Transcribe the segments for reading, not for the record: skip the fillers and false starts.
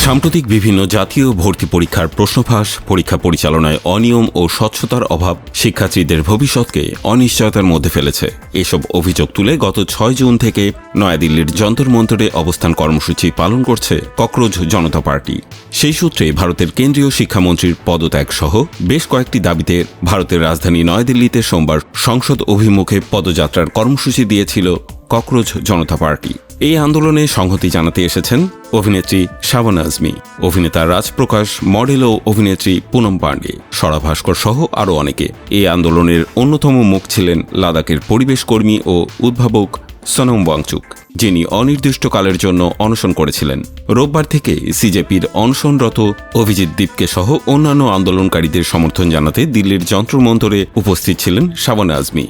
সাম্প্রতিক বিভিন্ন জাতীয় ভর্তি পরীক্ষার প্রশ্নফাঁস, পরীক্ষা পরিচালনায় অনিয়ম ও স্বচ্ছতার অভাব শিক্ষার্থীদের ভবিষ্যৎকে অনিশ্চয়তার মধ্যে ফেলেছে। এসব অভিযোগ তুলে গত ৬ জুন থেকে নয়াদিল্লির যন্তর মন্তরে অবস্থান কর্মসূচি পালন করছে ককরোচ জনতা পার্টি। সেই সূত্রে ভারতের কেন্দ্রীয় শিক্ষামন্ত্রীর পদত্যাগ সহ বেশ কয়েকটি দাবিতে ভারতের রাজধানী নয়াদিল্লিতে সোমবার সংসদ অভিমুখে পদযাত্রার কর্মসূচি দিয়েছিল ককরোচ জনতা পার্টি। এই আন্দোলনে সংহতি জানাতে এসেছেন অভিনেত্রী শাবানা আজমি, অভিনেতা রাজপ্রকাশ, মডেল ও অভিনেত্রী পুনম পান্ডে, স্বরা ভাস্কর সহ আরও অনেকে। এই আন্দোলনের অন্যতম মুখ ছিলেন লাদাখের পরিবেশ কর্মী ও উদ্ভাবক সোনম ওয়াংচুক, যিনি অনির্দিষ্টকালের জন্য অনশন করেছিলেন। রোববার থেকে সিজেপির অনশনরত অভিজিৎ দীপকে সহ অন্যান্য আন্দোলনকারীদের সমর্থন জানাতে দিল্লির যন্ত্রমন্তরে উপস্থিত ছিলেন শাবানা আজমি।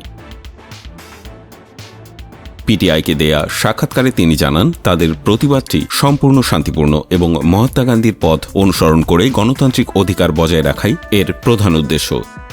পিটিআইকে দেয়া সাক্ষাৎকারে তিনি জানান, তাদের প্রতিবাদটি সম্পূর্ণ শান্তিপূর্ণ এবং মহাত্মা গান্ধীর পথ অনুসরণ করে গণতান্ত্রিক অধিকার বজায় রাখাই এর প্রধান উদ্দেশ্য।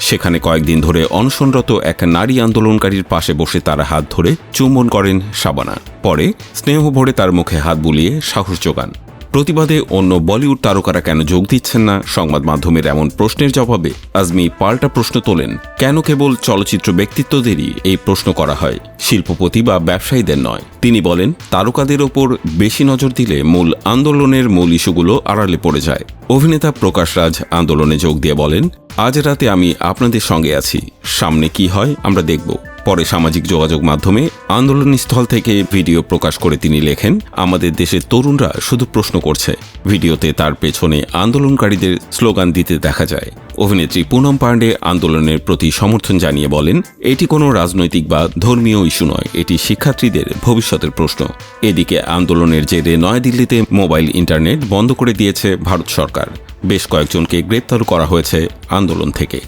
সেখানে কয়েকদিন ধরে অনশনরত এক নারী আন্দোলনকারীর পাশে বসে তারা হাত ধরে চুম্বন করেন শাবানা। পরে স্নেহ ভরে তার মুখে হাত বুলিয়ে সাহস যোগান। প্রতিবাদে অন্য বলিউড তারকারা কেন যোগ দিচ্ছেন না সংবাদ মাধ্যমের এমন প্রশ্নের জবাবে আজমি পাল্টা প্রশ্ন তোলেন, কেন কেবল চলচ্চিত্র ব্যক্তিত্বদেরই এই প্রশ্ন করা হয়, শিল্পপতি বা ব্যবসায়ীদের নয়। তিনি বলেন, তারকাদের ওপর বেশি নজর দিলে মূল আন্দোলনের মূল ইস্যুগুলো আড়ালে পড়ে যায়। অভিনেতা প্রকাশ রাজ আন্দোলনে যোগ দিয়ে বলেন, আজ রাতে আমি আপনাদের সঙ্গে আছি, সামনে কি হয় আমরা দেখব। পরে সামাজিক যোগাযোগ মাধ্যমে আন্দোলনস্থল থেকে ভিডিও প্রকাশ করে তিনি লেখেন, আমাদের দেশের তরুণরা শুধু প্রশ্ন করছে। ভিডিওতে তার পেছনে আন্দোলনকারীদের স্লোগান দিতে দেখা যায়। অভিনেত্রী পুনম পান্ডে আন্দোলনের প্রতি সমর্থন জানিয়ে বলেন, এটি কোনো রাজনৈতিক বা ধর্মীয় ইস্যু নয়, এটি শিক্ষার্থীদের ভবিষ্যতের প্রশ্ন। এদিকে আন্দোলনের জেরে নয়াদিল্লিতে মোবাইল ইন্টারনেট বন্ধ করে দিয়েছে ভারত সরকার। বেশ কয়েকজনকে গ্রেপ্তার করা হয়েছে আন্দোলন থেকে।